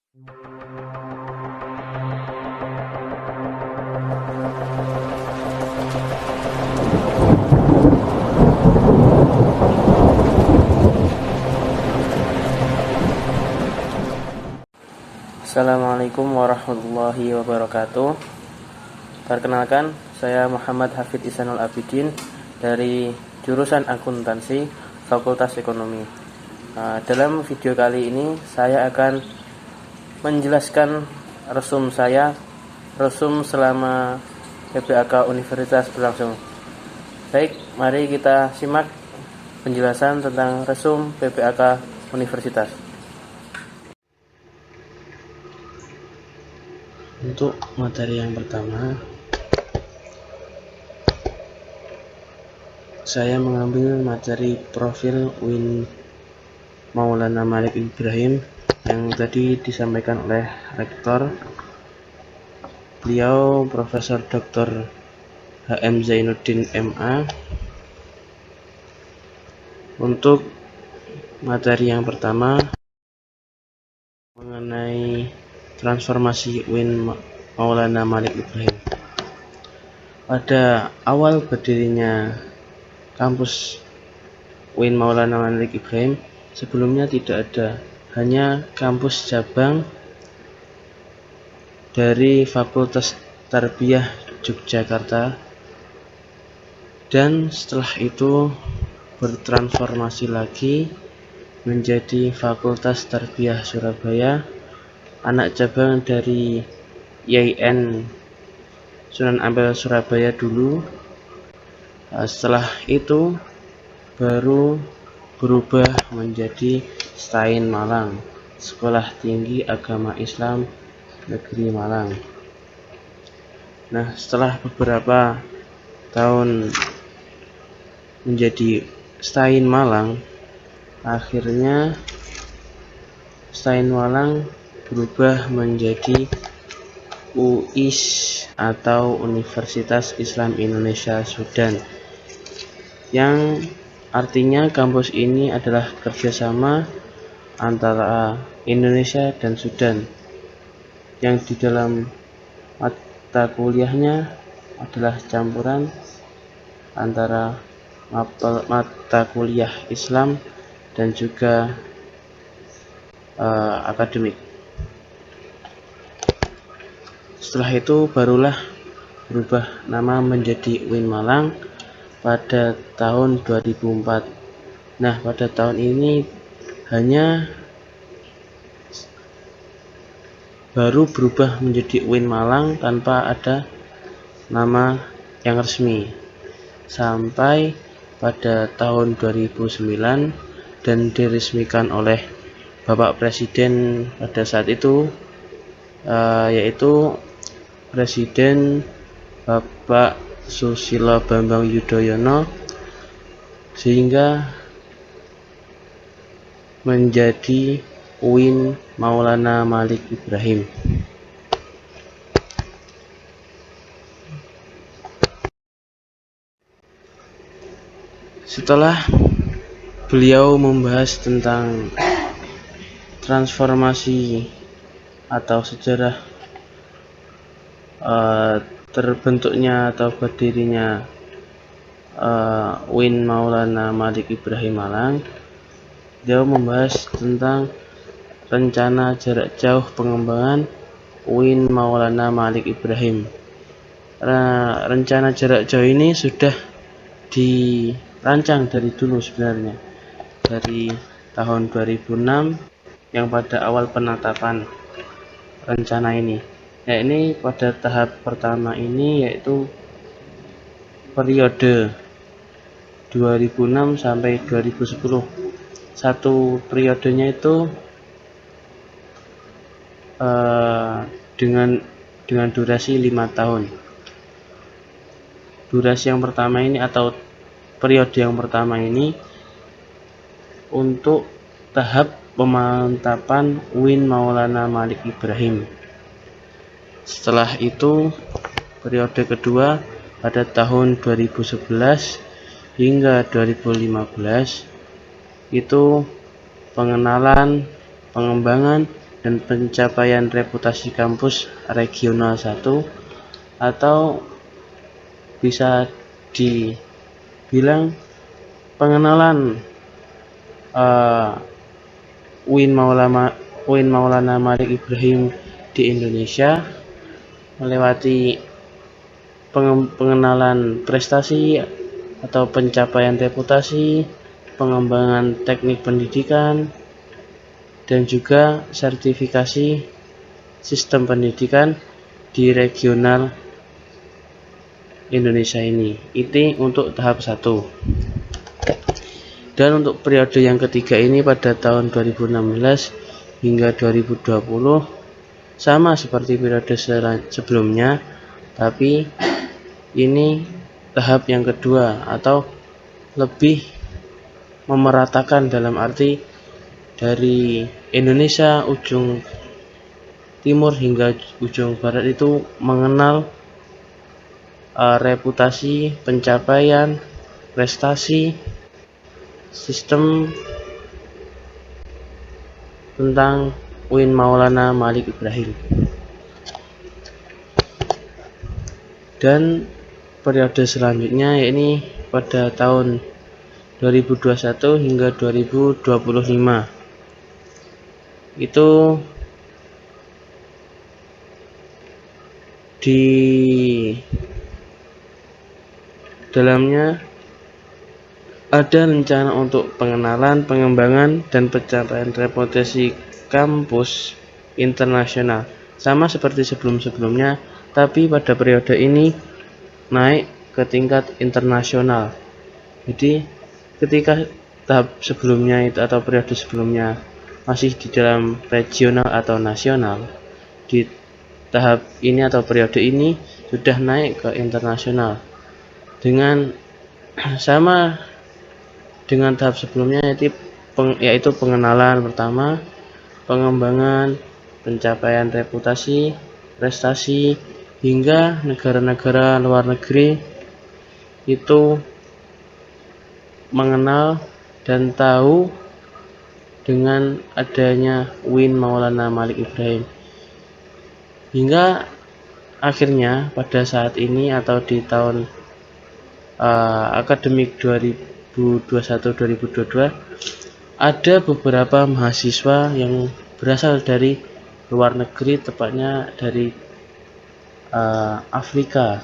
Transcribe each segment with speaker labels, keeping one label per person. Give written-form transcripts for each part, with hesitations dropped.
Speaker 1: Assalamualaikum warahmatullahi wabarakatuh. Perkenalkan, saya Muhammad Hafid Ihsanul Abidin dari jurusan Akuntansi Fakultas Ekonomi. Dalam video kali ini saya akan menjelaskan resum selama PPAK Universitas berlangsung. Baik, mari kita simak penjelasan tentang resum PPAK Universitas. Untuk materi yang pertama, saya mengambil materi profil UIN Maulana Malik Ibrahim yang tadi disampaikan oleh Rektor. Beliau Profesor Dr. HM Zainuddin MA. Untuk materi yang pertama mengenai transformasi UIN Maulana Malik Ibrahim. Pada awal berdirinya kampus UIN Maulana Malik Ibrahim, sebelumnya tidak ada, hanya kampus cabang dari Fakultas Tarbiyah Yogyakarta, dan setelah itu bertransformasi lagi menjadi Fakultas Tarbiyah Surabaya, anak cabang dari IAIN Sunan Ampel Surabaya dulu. Setelah itu baru berubah menjadi STAIN Malang, Sekolah Tinggi Agama Islam Negeri Malang. Nah, setelah beberapa tahun menjadi STAIN Malang, akhirnya STAIN Malang berubah menjadi UIS atau Universitas Islam Indonesia Sudan, yang artinya kampus ini adalah kerjasama antara Indonesia dan Sudan, yang di dalam mata kuliahnya adalah campuran antara mata kuliah Islam dan juga akademik. Setelah itu barulah berubah nama menjadi UIN Malang pada tahun 2004. Nah, pada tahun ini hanya baru berubah menjadi UIN Malang tanpa ada nama yang resmi, sampai pada tahun 2009 dan diresmikan oleh Bapak Presiden pada saat itu, yaitu Presiden Bapak Susilo Bambang Yudhoyono, sehingga menjadi UIN Maulana Malik Ibrahim. Setelah beliau membahas tentang transformasi atau sejarah terbentuknya atau berdirinya UIN Maulana Malik Ibrahim Malang, dia membahas tentang rencana jarak jauh pengembangan UIN Maulana Malik Ibrahim. Rencana jarak jauh ini sudah dirancang dari dulu sebenarnya, dari tahun 2006, yang pada awal penetapan rencana ini. Ya, ini pada tahap pertama ini yaitu periode 2006 sampai 2010. Satu periodenya itu dengan durasi 5 tahun. Durasi yang pertama ini atau periode yang pertama ini untuk tahap pemantapan UIN Maulana Malik Ibrahim. Setelah itu periode kedua pada tahun 2011 hingga 2015 itu pengenalan, pengembangan dan pencapaian reputasi kampus regional 1, atau bisa dibilang pengenalan UIN Maulana Malik Ibrahim di Indonesia melewati pengenalan prestasi atau pencapaian reputasi, pengembangan teknik pendidikan, dan juga sertifikasi sistem pendidikan di regional Indonesia ini. Itu untuk tahap 1. Dan untuk periode yang ketiga ini pada tahun 2016 hingga 2020 sama seperti periode sebelumnya, tapi ini tahap yang kedua atau lebih memeratakan, dalam arti dari Indonesia ujung timur hingga ujung barat itu mengenal reputasi, pencapaian, prestasi, sistem tentang UIN Maulana Malik Ibrahim. Dan periode selanjutnya yakni pada tahun 2021 hingga 2025 itu di dalamnya ada rencana untuk pengenalan, pengembangan, dan pencapaian reputasi kampus internasional sama seperti sebelum-sebelumnya, tapi pada periode ini naik ke tingkat internasional. Jadi ketika tahap sebelumnya itu atau periode sebelumnya masih di dalam regional atau nasional, di tahap ini atau periode ini sudah naik ke internasional dengan sama dengan tahap sebelumnya, yaitu pengenalan pertama, pengembangan, pencapaian reputasi, prestasi, hingga negara-negara luar negeri itu mengenal dan tahu dengan adanya UIN Maulana Malik Ibrahim. Hingga akhirnya pada saat ini atau di tahun akademik 2021-2022 ada beberapa mahasiswa yang berasal dari luar negeri, tepatnya dari Afrika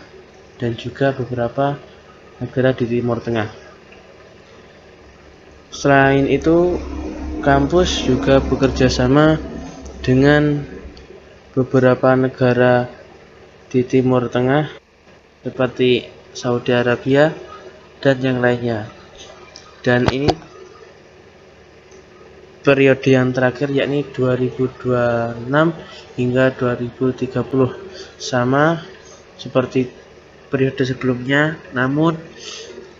Speaker 1: dan juga beberapa negara di Timur Tengah. Selain itu, kampus juga bekerja sama dengan beberapa negara di Timur Tengah seperti Saudi Arabia dan yang lainnya. Dan ini periode yang terakhir yakni 2026 hingga 2030 sama seperti periode sebelumnya, namun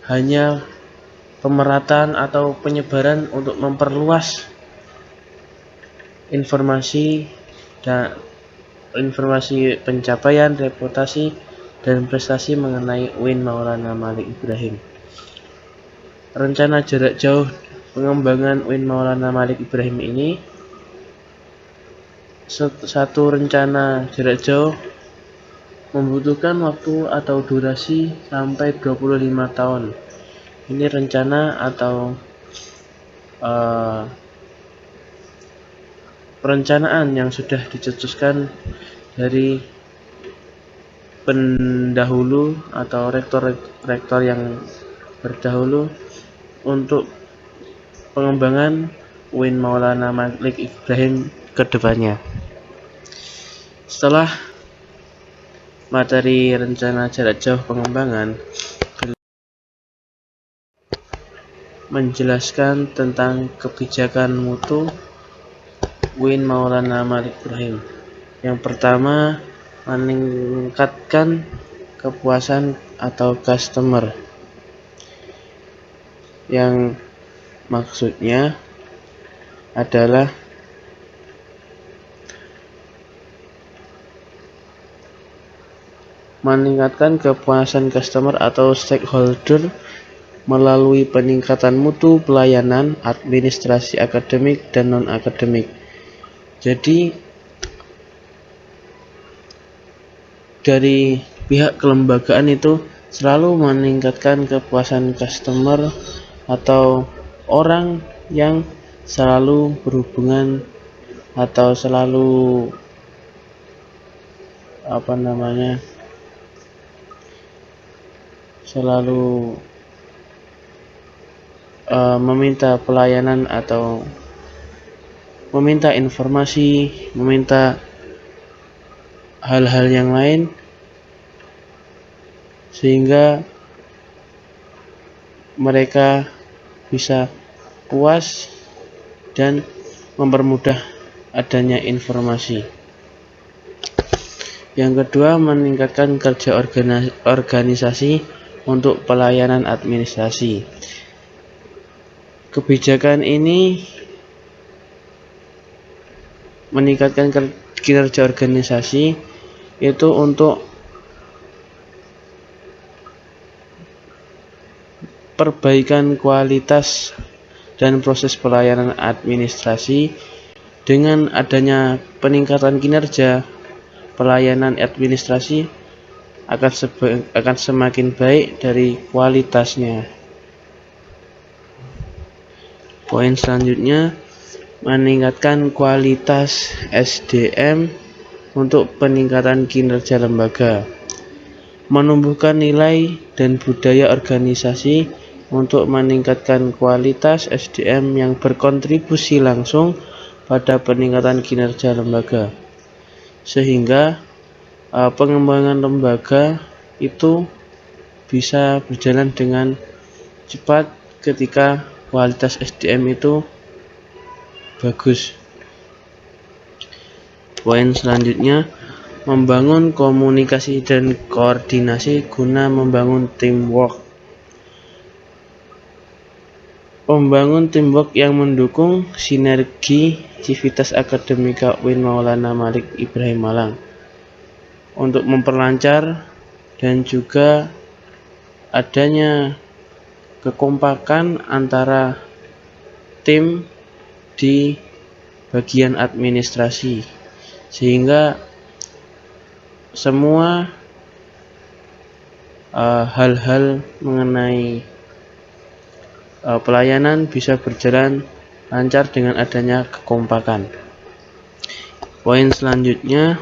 Speaker 1: hanya pemerataan atau penyebaran untuk memperluas informasi pencapaian, reputasi, dan prestasi mengenai UIN Maulana Malik Ibrahim. Rencana jarak jauh pengembangan UIN Maulana Malik Ibrahim ini satu rencana jarak jauh membutuhkan waktu atau durasi sampai 25 tahun. Ini rencana atau perencanaan yang sudah dicetuskan dari pendahulu atau rektor yang berdahulu untuk pengembangan UIN Maulana Malik Ibrahim ke depannya. Setelah materi rencana jarak jauh pengembangan menjelaskan tentang kebijakan mutu UIN Maulana Malik Ibrahim. Yang pertama, meningkatkan kepuasan atau customer, yang maksudnya adalah meningkatkan kepuasan customer atau stakeholder melalui peningkatan mutu pelayanan administrasi akademik dan non-akademik. Jadi dari pihak kelembagaan itu selalu meningkatkan kepuasan customer atau orang yang selalu berhubungan atau selalu selalu meminta pelayanan atau meminta informasi, meminta hal-hal yang lain, sehingga mereka bisa puas dan mempermudah adanya informasi. Yang kedua, meningkatkan kerja organisasi untuk pelayanan administrasi. Kebijakan ini meningkatkan kinerja organisasi itu untuk perbaikan kualitas dan proses pelayanan administrasi. Dengan adanya peningkatan kinerja pelayanan administrasi akan semakin baik dari kualitasnya. Poin selanjutnya, meningkatkan kualitas SDM untuk peningkatan kinerja lembaga. Menumbuhkan nilai dan budaya organisasi untuk meningkatkan kualitas SDM yang berkontribusi langsung pada peningkatan kinerja lembaga, sehingga pengembangan lembaga itu bisa berjalan dengan cepat ketika kualitas SDM itu bagus. Poin selanjutnya, membangun komunikasi dan koordinasi guna membangun teamwork. Membangun teamwork yang mendukung sinergi Civitas Akademika UIN Maulana Malik Ibrahim Malang untuk memperlancar dan juga adanya kekompakan antara tim di bagian administrasi, sehingga semua hal-hal mengenai pelayanan bisa berjalan lancar dengan adanya kekompakan. Poin selanjutnya,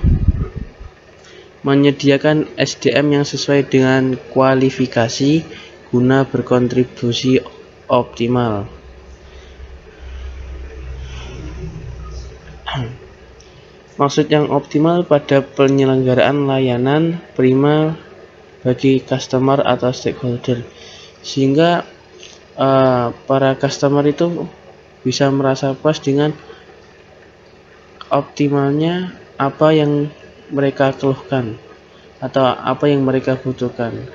Speaker 1: menyediakan SDM yang sesuai dengan kualifikasi guna berkontribusi optimal. Maksud yang optimal pada penyelenggaraan layanan prima bagi customer atau stakeholder, sehingga para customer itu bisa merasa puas dengan optimalnya apa yang mereka keluhkan atau apa yang mereka butuhkan.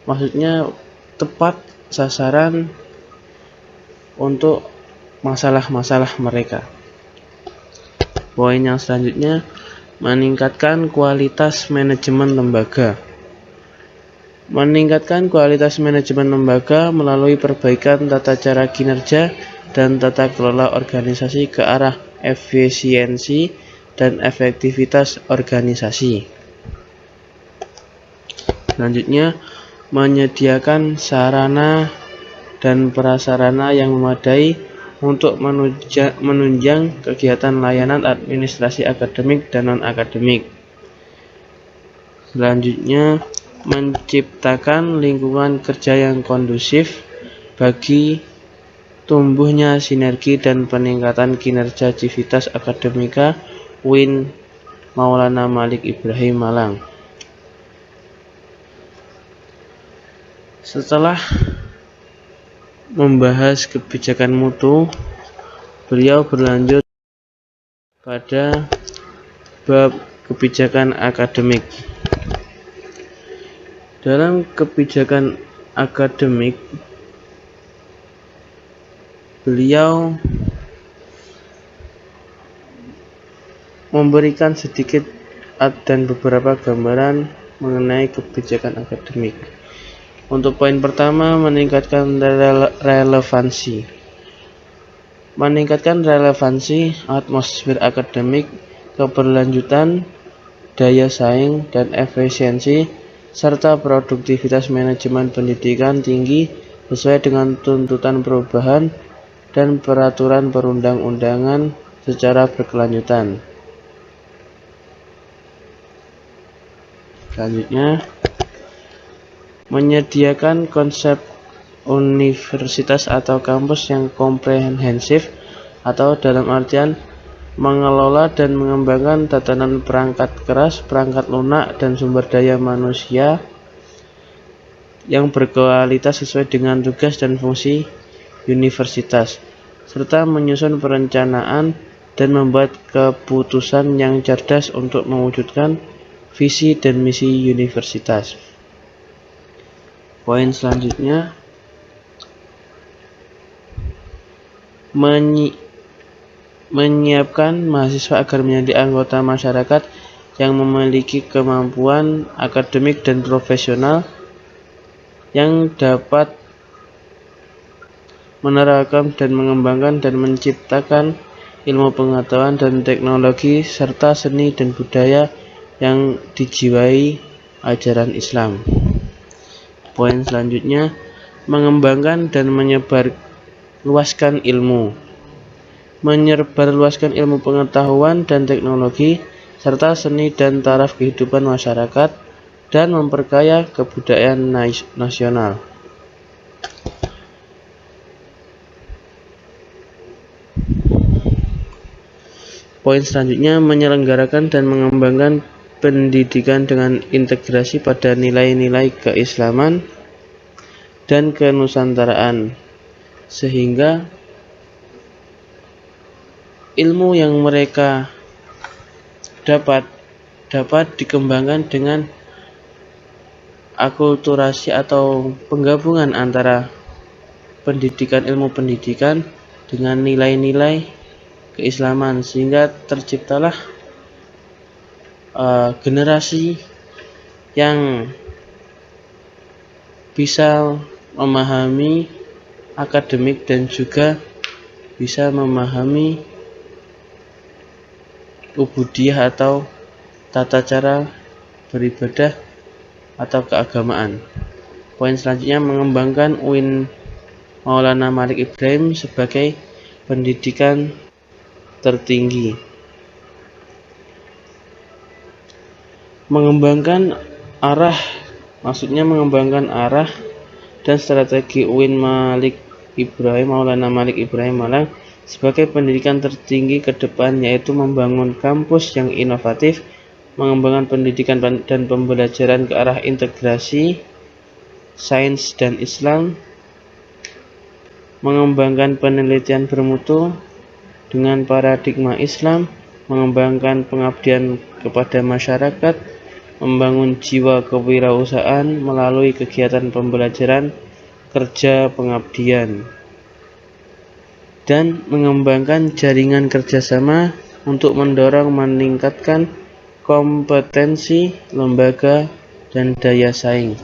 Speaker 1: Maksudnya tepat sasaran untuk masalah-masalah mereka. Poin yang selanjutnya, meningkatkan kualitas manajemen lembaga. Meningkatkan kualitas manajemen lembaga melalui perbaikan tata cara kinerja dan tata kelola organisasi ke arah efisiensi dan efektivitas organisasi. Selanjutnya, menyediakan sarana dan prasarana yang memadai untuk menunjang kegiatan layanan administrasi akademik dan non-akademik. Selanjutnya, menciptakan lingkungan kerja yang kondusif bagi tumbuhnya sinergi dan peningkatan kinerja Civitas Akademika UIN Maulana Malik Ibrahim Malang. Setelah membahas kebijakan mutu, beliau berlanjut pada bab kebijakan akademik. Dalam kebijakan akademik, beliau memberikan sedikit dan beberapa gambaran mengenai kebijakan akademik. Untuk poin pertama, meningkatkan relevansi. meningkatkan relevansi atmosfer akademik, keberlanjutan, daya saing, dan efisiensi, serta produktivitas manajemen pendidikan tinggi sesuai dengan tuntutan perubahan dan peraturan perundang-undangan secara berkelanjutan. Selanjutnya, menyediakan konsep universitas atau kampus yang komprehensif, atau dalam artian mengelola dan mengembangkan tatanan perangkat keras, perangkat lunak, dan sumber daya manusia yang berkualitas sesuai dengan tugas dan fungsi universitas, serta menyusun perencanaan dan membuat keputusan yang cerdas untuk mewujudkan visi dan misi universitas. Poin selanjutnya, menyiapkan mahasiswa agar menjadi anggota masyarakat yang memiliki kemampuan akademik dan profesional yang dapat menerapkan dan mengembangkan dan menciptakan ilmu pengetahuan dan teknologi serta seni dan budaya yang dijiwai ajaran Islam. Poin selanjutnya, mengembangkan dan menyebarluaskan ilmu. Menyebarluaskan ilmu pengetahuan dan teknologi serta seni dan taraf kehidupan masyarakat dan memperkaya kebudayaan nasional. Poin selanjutnya, menyelenggarakan dan mengembangkan pendidikan dengan integrasi pada nilai-nilai keislaman dan kenusantaraan, sehingga ilmu yang mereka dapat dikembangkan dengan akulturasi atau penggabungan antara ilmu pendidikan dengan nilai-nilai keislaman, sehingga terciptalah generasi yang bisa memahami akademik dan juga bisa memahami ubudiyah atau tata cara beribadah atau keagamaan. Poin selanjutnya, mengembangkan UIN Maulana Malik Ibrahim sebagai pendidikan tertinggi. Mengembangkan arah dan strategi UIN Maulana Malik Ibrahim Malang sebagai pendidikan tertinggi ke depan, yaitu membangun kampus yang inovatif, mengembangkan pendidikan dan pembelajaran ke arah integrasi sains dan Islam, mengembangkan penelitian bermutu dengan paradigma Islam, mengembangkan pengabdian kepada masyarakat, membangun jiwa kewirausahaan melalui kegiatan pembelajaran kerja pengabdian, dan mengembangkan jaringan kerjasama untuk mendorong meningkatkan kompetensi lembaga dan daya saing.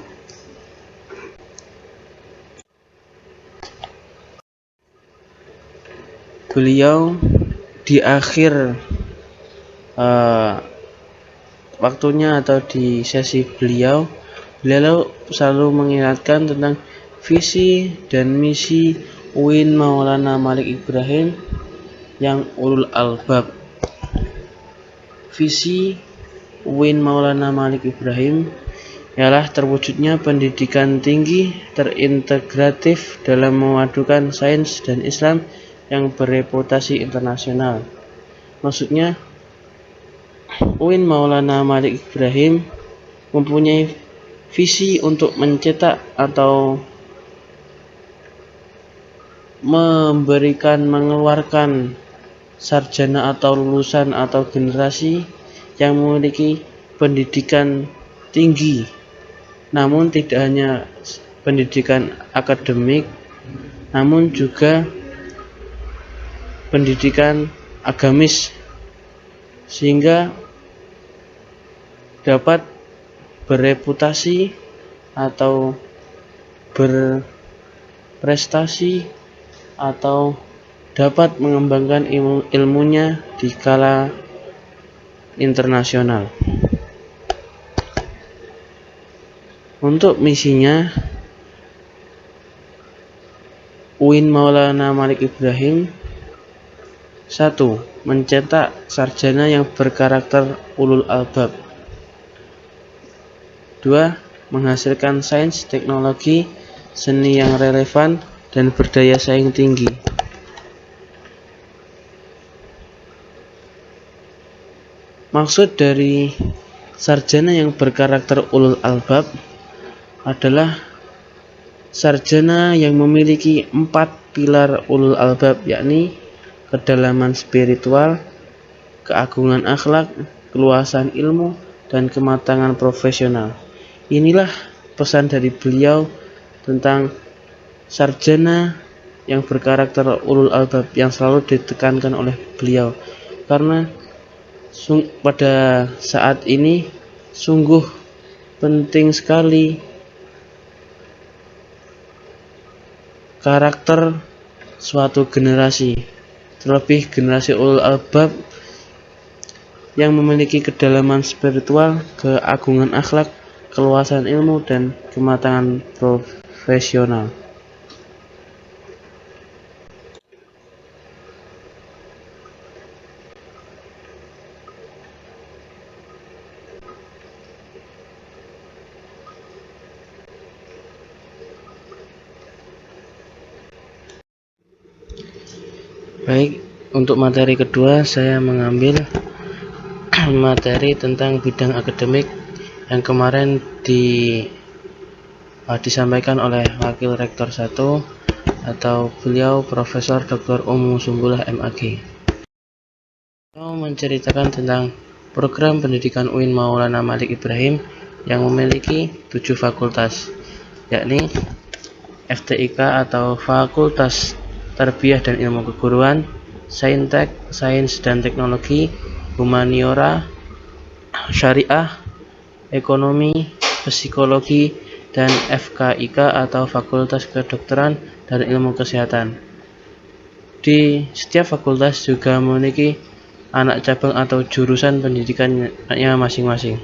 Speaker 1: Beliau di akhir waktunya atau di sesi beliau selalu mengingatkan tentang visi dan misi UIN Maulana Malik Ibrahim yang ulul albab. Visi UIN Maulana Malik Ibrahim ialah terwujudnya pendidikan tinggi terintegratif dalam memadukan sains dan Islam yang bereputasi internasional. Maksudnya, UIN Maulana Malik Ibrahim mempunyai visi untuk mencetak atau mengeluarkan sarjana atau lulusan atau generasi yang memiliki pendidikan tinggi, namun tidak hanya pendidikan akademik, namun juga pendidikan agamis, sehingga dapat bereputasi atau berprestasi atau dapat mengembangkan ilmunya di skala internasional. Untuk misinya, UIN Maulana Malik Ibrahim 1. Mencetak sarjana yang berkarakter ulul albab. 2. Menghasilkan sains, teknologi, seni yang relevan dan berdaya saing tinggi. Maksud dari sarjana yang berkarakter ulul albab adalah sarjana yang memiliki 4 pilar ulul albab, yakni kedalaman spiritual, keagungan akhlak, keluasan ilmu, dan kematangan profesional. Inilah pesan dari beliau tentang sarjana yang berkarakter ulul albab yang selalu ditekankan oleh beliau, karena pada saat ini sungguh penting sekali karakter suatu generasi, terlebih generasi ulul albab yang memiliki kedalaman spiritual, keagungan akhlak, keluasan ilmu, dan kematangan profesional. Baik, untuk materi kedua saya mengambil materi tentang bidang akademik yang kemarin disampaikan oleh Wakil Rektor 1 atau beliau Profesor Dr. Ummu Sumbullah MAG. Beliau menceritakan tentang program pendidikan UIN Maulana Malik Ibrahim yang memiliki 7 fakultas, yakni FTIK atau Fakultas Tarbiyah dan Ilmu Keguruan, Saintek, Sains dan Teknologi, Humaniora, Syariah, Ekonomi, Psikologi, dan FKIK atau Fakultas Kedokteran dan Ilmu Kesehatan. Di setiap fakultas juga memiliki anak cabang atau jurusan pendidikannya masing-masing.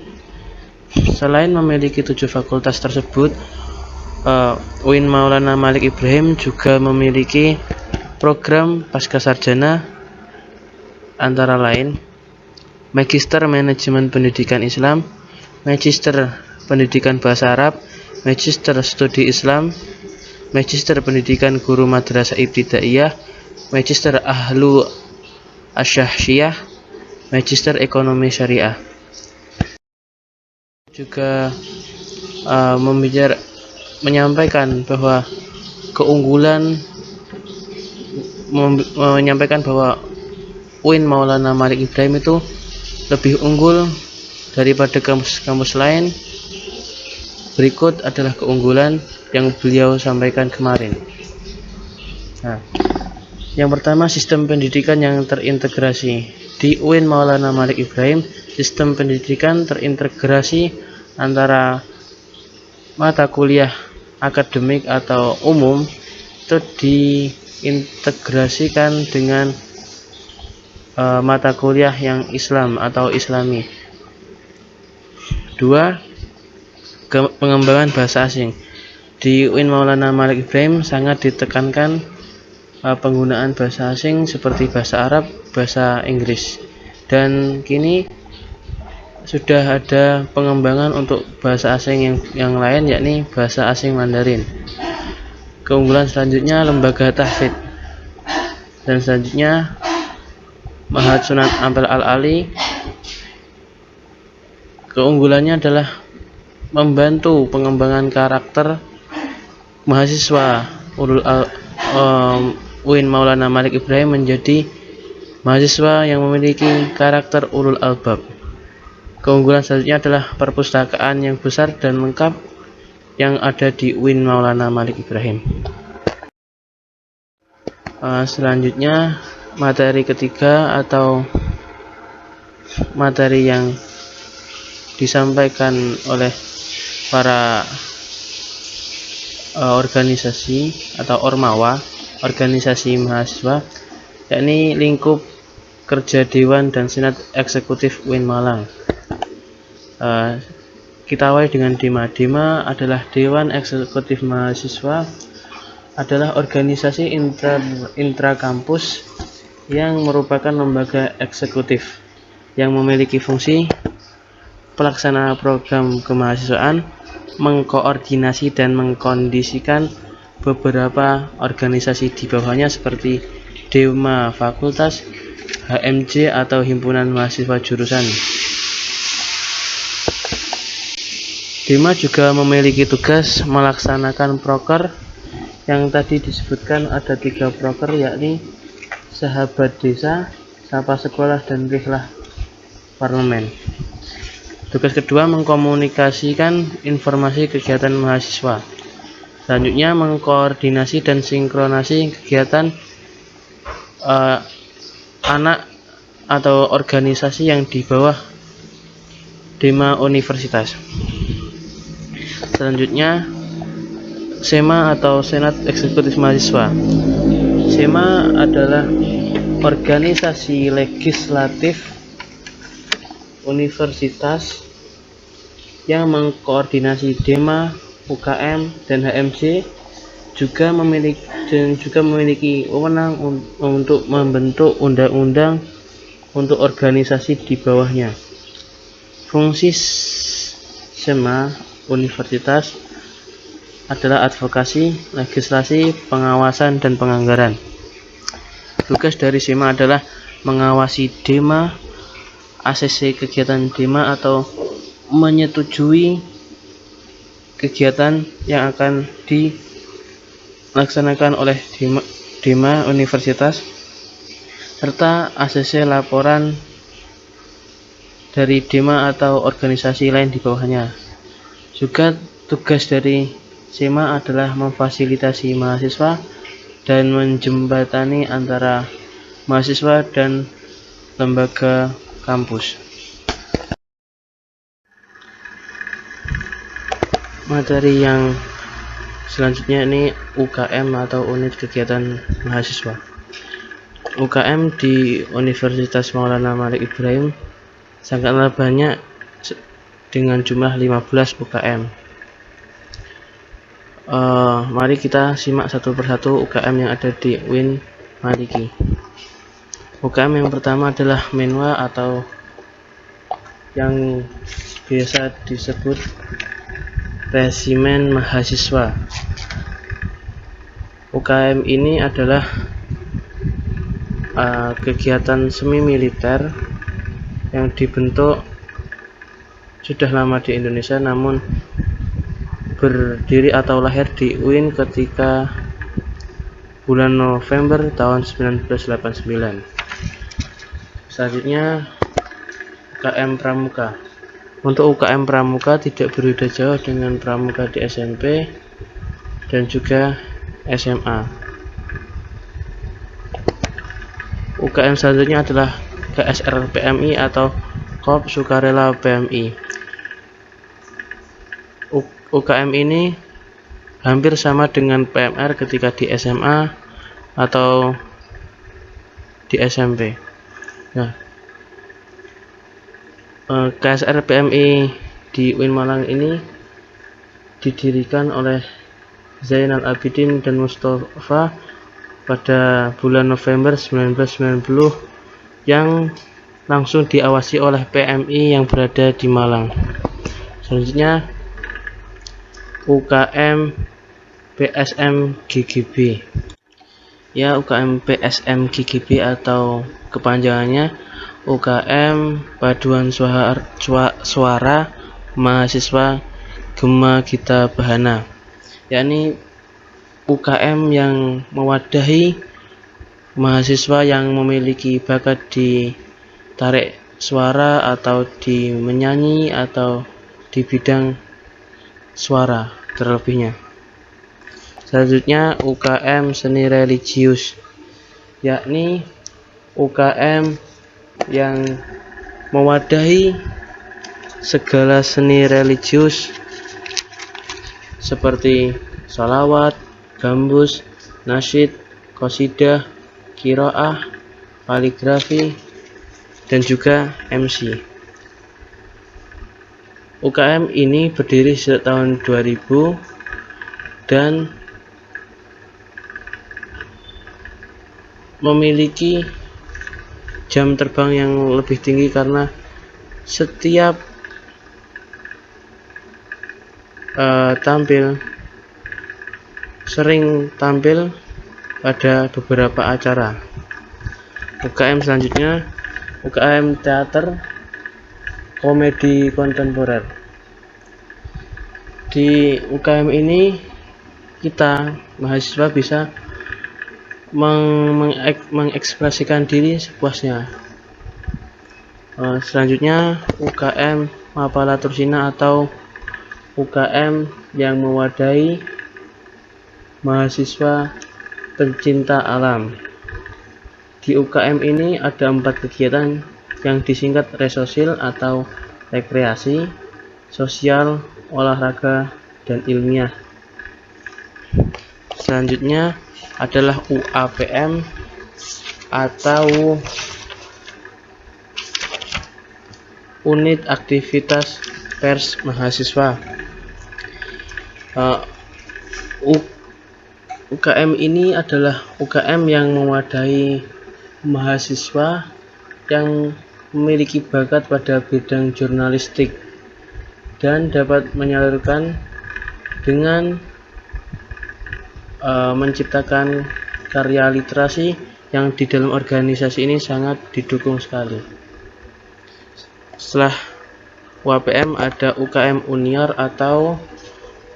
Speaker 1: Selain memiliki 7 fakultas tersebut, UIN Maulana Malik Ibrahim juga memiliki program pascasarjana antara lain Magister Manajemen Pendidikan Islam, Magister Pendidikan Bahasa Arab, Magister Studi Islam, Magister Pendidikan Guru Madrasah Ibtidaiyah, Magister Ahlu Asyahsyiyah, Magister Ekonomi Syariah. Juga menyampaikan bahwa UIN Maulana Malik Ibrahim itu lebih unggul daripada kampus-kampus lain. Berikut adalah keunggulan yang beliau sampaikan kemarin. Nah, yang pertama, sistem pendidikan yang terintegrasi. Di UIN Maulana Malik Ibrahim, sistem pendidikan terintegrasi antara mata kuliah akademik atau umum itu diintegrasikan dengan mata kuliah yang Islam atau Islami. 2. Pengembangan bahasa asing. Di UIN Maulana Malik Ibrahim sangat ditekankan penggunaan bahasa asing seperti bahasa Arab, bahasa Inggris, dan kini sudah ada pengembangan untuk bahasa asing yang lain, yakni bahasa asing Mandarin. Keunggulan selanjutnya lembaga tahfidz, dan selanjutnya Mahat Sunan Ampel Al-Ali. Keunggulannya adalah membantu pengembangan karakter mahasiswa UIN Maulana Malik Ibrahim menjadi mahasiswa yang memiliki karakter ulul albab. Keunggulan selanjutnya adalah perpustakaan yang besar dan lengkap yang ada di UIN Maulana Malik Ibrahim. Selanjutnya materi ketiga atau materi yang disampaikan oleh para organisasi atau ormawa, organisasi mahasiswa, yakni lingkup kerja Dewan dan Senat Eksekutif UIN Malang. Kita awali dengan DEMA. DEMA adalah Dewan Eksekutif Mahasiswa, adalah organisasi intrakampus yang merupakan lembaga eksekutif yang memiliki fungsi pelaksana program kemahasiswaan, mengkoordinasi dan mengkondisikan beberapa organisasi di bawahnya seperti DEMA Fakultas, HMJ atau Himpunan Mahasiswa Jurusan. DEMA juga memiliki tugas melaksanakan proker yang tadi disebutkan. Ada 3 proker, yakni Sahabat Desa, Sapa Sekolah, dan Rihlah Parlemen. Tugas kedua mengkomunikasikan informasi kegiatan mahasiswa. Selanjutnya mengkoordinasi dan sinkronasi kegiatan anak atau organisasi yang di bawah DEMA Universitas. Selanjutnya SEMA atau Senat Eksekutif Mahasiswa. SEMA adalah organisasi legislatif universitas yang mengkoordinasi DEMA, UKM, dan HMJ, juga memiliki wewenang untuk membentuk undang-undang untuk organisasi di bawahnya. Fungsi SEMA universitas adalah advokasi, legislasi, pengawasan, dan penganggaran. Tugas dari SEMA adalah mengawasi DEMA, ACC kegiatan DEMA, atau menyetujui kegiatan yang akan dilaksanakan oleh DEMA Universitas, serta ACC laporan dari DEMA atau organisasi lain di bawahnya. Juga tugas dari SEMA adalah memfasilitasi mahasiswa dan menjembatani antara mahasiswa dan lembaga kampus. Materi yang selanjutnya ini UKM atau unit kegiatan mahasiswa. UKM di Universitas Maulana Malik Ibrahim sangatlah banyak dengan jumlah 15 UKM. Mari kita simak satu persatu UKM yang ada di UIN Maliki. UKM yang pertama adalah Menwa atau yang biasa disebut Resimen Mahasiswa. UKM ini adalah kegiatan semi militer yang dibentuk sudah lama di Indonesia, namun berdiri atau lahir di UIN ketika bulan November tahun 1989. Selanjutnya UKM Pramuka. Untuk UKM Pramuka tidak berbeda jauh dengan Pramuka di SMP dan juga SMA. UKM selanjutnya adalah KSR PMI atau Korps Sukarela PMI. UKM ini hampir sama dengan PMR ketika di SMA atau di SMP. Nah, KSR PMI di UIN Malang ini didirikan oleh Zainal Abidin dan Mustafa pada bulan November 1990 yang langsung diawasi oleh PMI yang berada di Malang. Selanjutnya UKM PSM GGB. Ya, UKM PSM GGB atau kepanjangannya UKM Paduan Suara Mahasiswa Gema Gita Bahana, yakni UKM yang mewadahi mahasiswa yang memiliki bakat di tarik suara atau di menyanyi atau di bidang suara terlebihnya. Selanjutnya UKM Seni Religius, yakni UKM yang mewadahi segala seni religius seperti sholawat, gambus, nasyid, qasidah, qiraah, kaligrafi, dan juga MC. UKM ini berdiri sejak tahun 2000 dan memiliki jam terbang yang lebih tinggi karena setiap sering tampil pada beberapa acara. UKM selanjutnya UKM teater komedi kontemporer. Di UKM ini kita mahasiswa bisa mengekspresikan diri sepuasnya. Selanjutnya UKM Mapala Tursina atau UKM yang mewadahi mahasiswa pencinta alam. Di UKM ini ada 4 kegiatan yang disingkat resosil atau rekreasi, sosial, olahraga, dan ilmiah. Selanjutnya adalah UAPM atau unit aktivitas pers mahasiswa. UKM ini adalah UKM yang mewadahi mahasiswa yang memiliki bakat pada bidang jurnalistik dan dapat menyalurkan dengan menciptakan karya literasi yang di dalam organisasi ini sangat didukung sekali. Setelah UAPM ada UKM Unior atau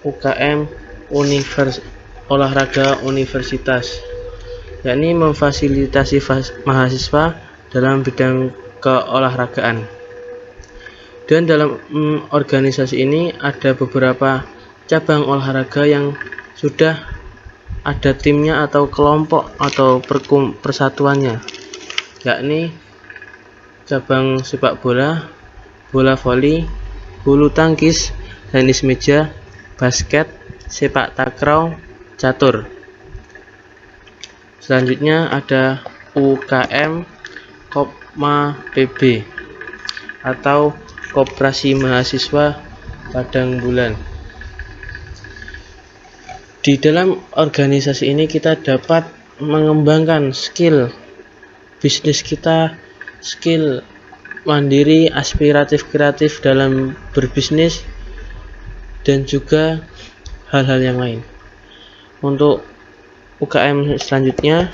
Speaker 1: UKM olahraga universitas, yakni memfasilitasi mahasiswa dalam bidang keolahragaan. Dan dalam organisasi ini ada beberapa cabang olahraga yang sudah ada timnya atau kelompok atau persatuannya, yakni cabang sepak bola, bola voli, bulu tangkis, tenis meja, basket, sepak takraw, catur. Selanjutnya ada UKM Kopma PB atau Koperasi Mahasiswa Padang Bulan. Di dalam organisasi ini kita dapat mengembangkan skill bisnis kita, skill mandiri, aspiratif, kreatif dalam berbisnis, dan juga hal-hal yang lain. Untuk UKM selanjutnya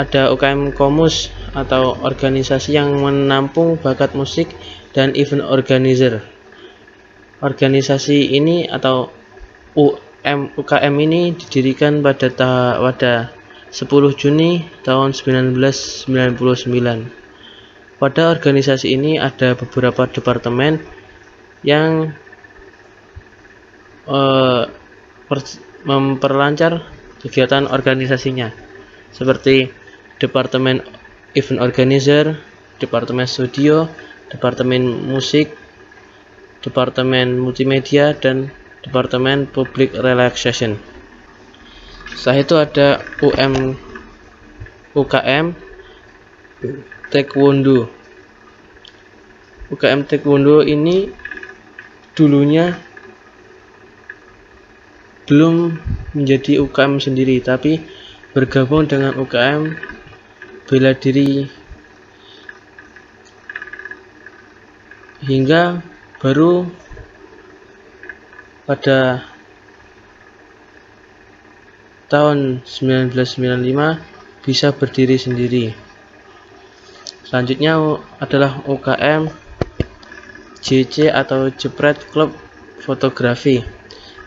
Speaker 1: ada UKM Komus atau organisasi yang menampung bakat musik dan event organizer. Organisasi ini atau UKM ini didirikan pada 10 Juni tahun 1999. Pada organisasi ini ada beberapa departemen yang memperlancar kegiatan organisasinya, seperti Departemen Event Organizer, Departemen Studio, Departemen Musik, Departemen Multimedia, dan Departemen Public Relaxation. Setelah itu ada UKM Taekwondo. UKM Taekwondo ini dulunya belum menjadi UKM sendiri, tapi bergabung dengan UKM bela diri hingga baru pada tahun 1995 bisa berdiri sendiri. Selanjutnya adalah UKM JC atau Jepret Club Fotografi.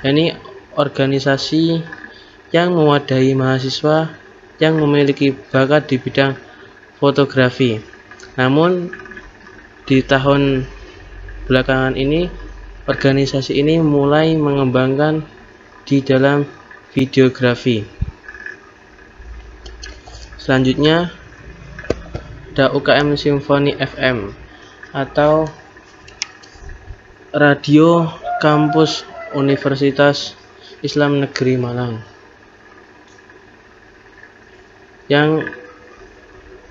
Speaker 1: Ini organisasi yang mewadahi mahasiswa yang memiliki bakat di bidang fotografi. Namun di tahun belakangan ini organisasi ini mulai mengembangkan di dalam videografi. Selanjutnya ada UKM Simfoni FM atau Radio Kampus Universitas Islam Negeri Malang, yang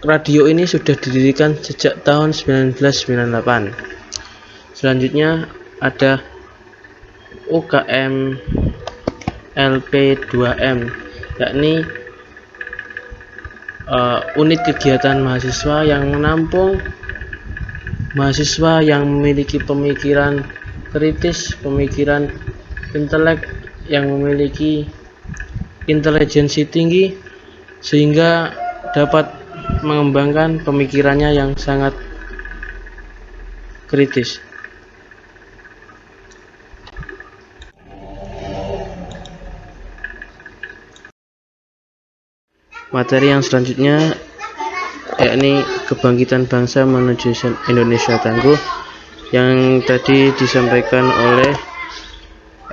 Speaker 1: radio ini sudah didirikan sejak tahun 1998. Selanjutnya ada UKM LP2M, yakni unit kegiatan mahasiswa yang menampung mahasiswa yang memiliki pemikiran kritis, pemikiran intelek, yang memiliki intelijensi tinggi sehingga dapat mengembangkan pemikirannya yang sangat kritis. Materi yang selanjutnya yakni kebangkitan bangsa menuju Indonesia tangguh, yang tadi disampaikan oleh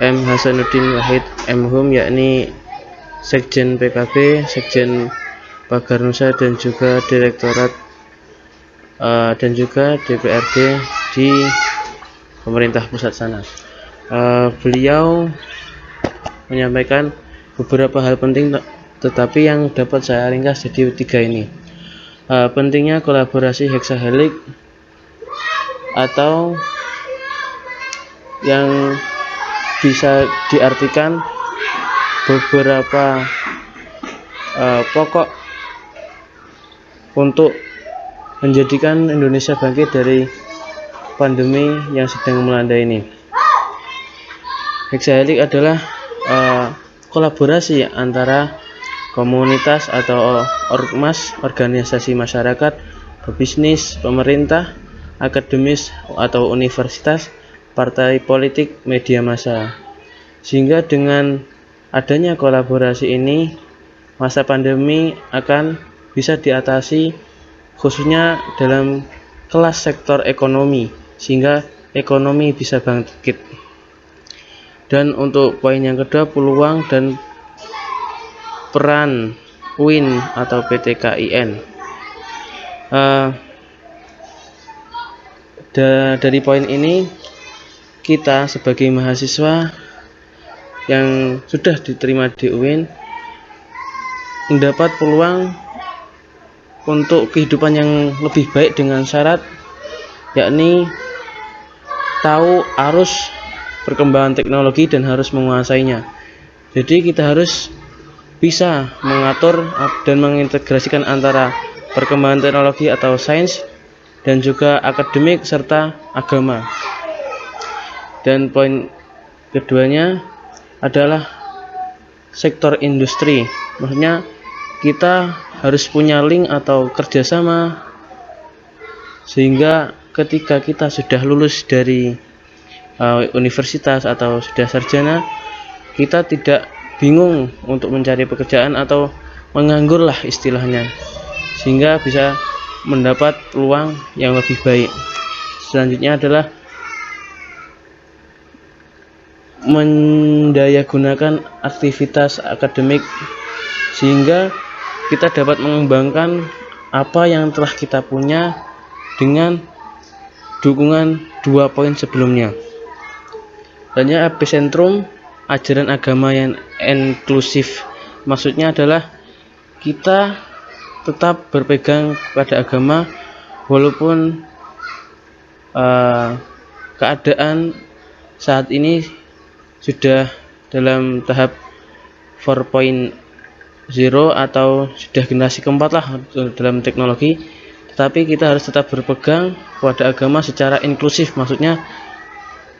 Speaker 1: M. Hasanuddin Wahid M.Hum, yakni Sekjen PKB, Sekjen Pagar Nusa, dan juga Direktorat dan juga DPRD di pemerintah pusat sana. Beliau menyampaikan beberapa hal penting, tetapi yang dapat saya ringkas jadi 3 ini. Pentingnya kolaborasi hexahelix, atau yang bisa diartikan beberapa pokok untuk menjadikan Indonesia bangkit dari pandemi yang sedang melanda ini. Hexahelix adalah kolaborasi antara komunitas atau ormas, organisasi masyarakat, pebisnis, pemerintah, akademis atau universitas, partai politik, media massa. Sehingga dengan adanya kolaborasi ini, masa pandemi akan bisa diatasi, khususnya dalam kelas sektor ekonomi, sehingga ekonomi bisa bangkit. Dan untuk poin yang kedua, peluang dan peran UIN atau PT KIN. Dari poin ini, kita sebagai mahasiswa yang sudah diterima di UIN mendapat peluang untuk kehidupan yang lebih baik dengan syarat yakni tahu arus perkembangan teknologi dan harus menguasainya. Jadi kita harus bisa mengatur dan mengintegrasikan antara perkembangan teknologi atau sains dan juga akademik serta agama. Dan poin keduanya adalah sektor industri. Maksudnya kita harus punya link atau kerjasama sehingga ketika kita sudah lulus dari universitas atau sudah sarjana, kita tidak bingung untuk mencari pekerjaan atau menganggur lah istilahnya, sehingga bisa mendapat peluang yang lebih baik. Selanjutnya adalah mendayagunakan aktivitas akademik sehingga kita dapat mengembangkan apa yang telah kita punya dengan dukungan 2 poin sebelumnya. Hanya epicentrum ajaran agama yang inklusif, maksudnya adalah kita tetap berpegang pada agama walaupun keadaan saat ini sudah dalam tahap 4.0 atau sudah generasi keempat lah dalam teknologi, tetapi kita harus tetap berpegang pada agama secara inklusif, maksudnya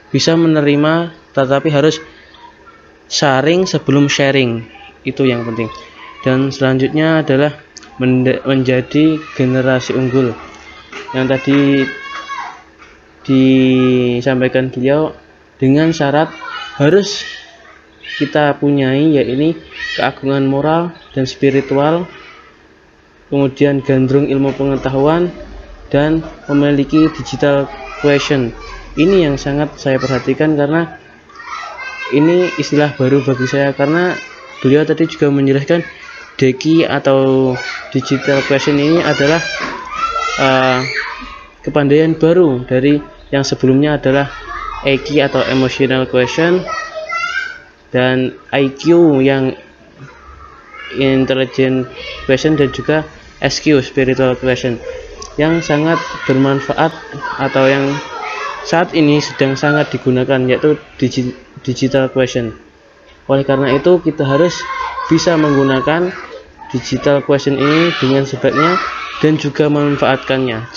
Speaker 1: bisa menerima tetapi harus sharing sebelum sharing, itu yang penting. Dan selanjutnya adalah menjadi generasi unggul yang tadi disampaikan beliau, dengan syarat harus kita punyai yaitu keagungan moral dan spiritual, kemudian gandrung ilmu pengetahuan, dan memiliki digital quotient. Ini yang sangat saya perhatikan karena ini istilah baru bagi saya, karena beliau tadi juga menjelaskan DQ atau digital quotient ini adalah kepandaian baru dari yang sebelumnya adalah EQ atau emotional quotient dan IQ yang intelligent quotient, dan juga SQ spiritual question yang sangat bermanfaat atau yang saat ini sedang sangat digunakan, yaitu digital question. Oleh karena itu kita harus bisa menggunakan digital question ini dengan sebaiknya dan juga memanfaatkannya.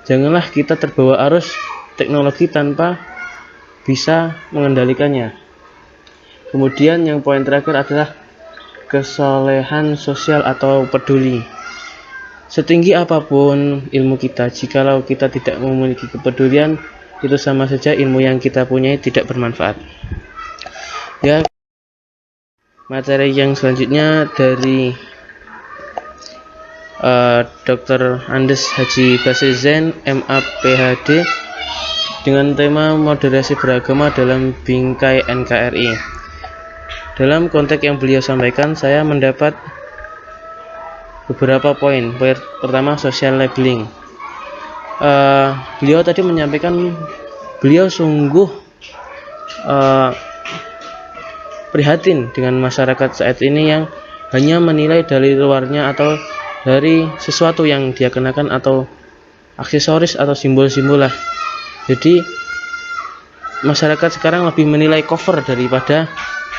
Speaker 1: Janganlah kita terbawa arus teknologi tanpa bisa mengendalikannya. Kemudian yang poin terakhir adalah kesolehan sosial atau peduli. Setinggi apapun ilmu kita, jikalau kita tidak memiliki kepedulian, itu sama saja ilmu yang kita punyai tidak bermanfaat. Ya, materi yang selanjutnya dari Dr. Andes Haji Basri Zain, MA PhD, dengan tema moderasi beragama dalam bingkai NKRI. Dalam konteks yang beliau sampaikan, saya mendapat beberapa poin. Pertama, social labeling. Beliau tadi menyampaikan beliau sungguh prihatin dengan masyarakat saat ini yang hanya menilai dari luarnya atau dari sesuatu yang dia kenakan atau aksesoris atau simbol-simbol lah. Jadi masyarakat sekarang lebih menilai cover daripada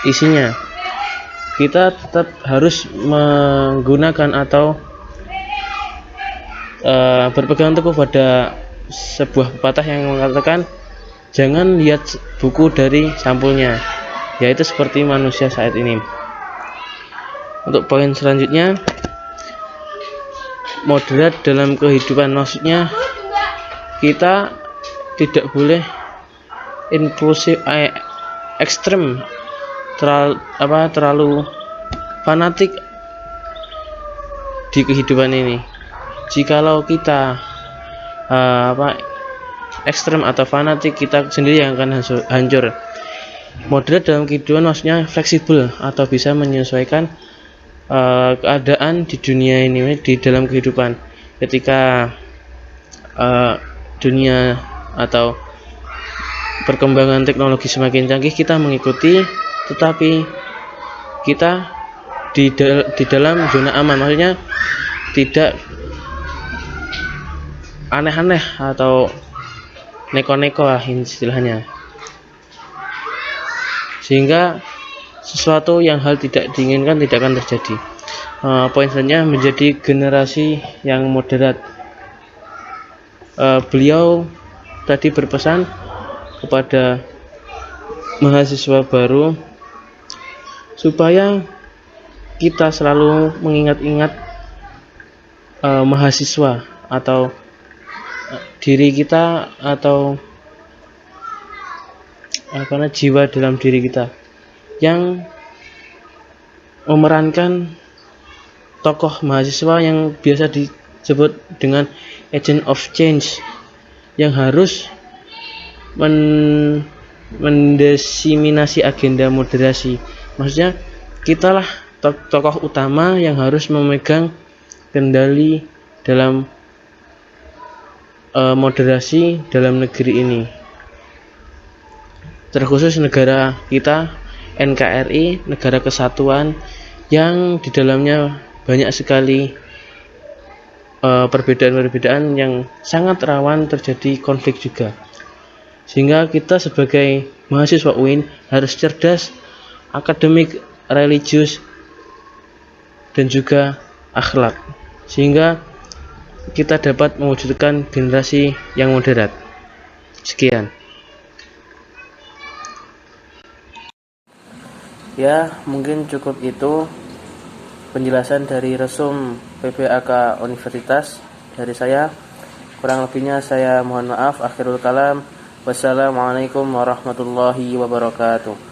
Speaker 1: isinya. Kita tetap harus menggunakan atau berpegang teguh pada sebuah pepatah yang mengatakan jangan lihat buku dari sampulnya, yaitu seperti manusia saat ini. Untuk poin selanjutnya, moderat dalam kehidupan, maksudnya kita tidak boleh inklusif ekstrem, terlalu fanatik di kehidupan ini. Jikalau kita ekstrem atau fanatik, kita sendiri yang akan hancur. Moderat dalam kehidupan maksudnya fleksibel atau bisa menyesuaikan keadaan di dunia ini, di dalam kehidupan. Ketika dunia atau perkembangan teknologi semakin canggih, kita mengikuti, tetapi kita di dalam zona aman, maksudnya tidak aneh-aneh atau neko-neko lah istilahnya, sehingga sesuatu yang hal tidak diinginkan tidak akan terjadi. Poin selanjutnya, menjadi generasi yang moderat. Beliau tadi berpesan kepada mahasiswa baru supaya kita selalu mengingat-ingat mahasiswa atau diri kita atau jiwa dalam diri kita yang memerankan tokoh mahasiswa yang biasa disebut dengan agent of change, yang harus mendesiminasi agenda moderasi. Maksudnya kitalah tokoh utama yang harus memegang kendali dalam moderasi dalam negeri ini, terkhusus negara kita NKRI, negara kesatuan yang di dalamnya banyak sekali perbedaan-perbedaan yang sangat rawan terjadi konflik juga. Sehingga kita sebagai mahasiswa UIN harus cerdas, akademik, religius, dan juga akhlak, sehingga kita dapat mewujudkan generasi yang moderat. Sekian. Ya, mungkin cukup itu penjelasan dari resum PPAK Universitas dari saya. Kurang lebihnya saya mohon maaf. Akhirul kalam. Wassalamualaikum warahmatullahi wabarakatuh.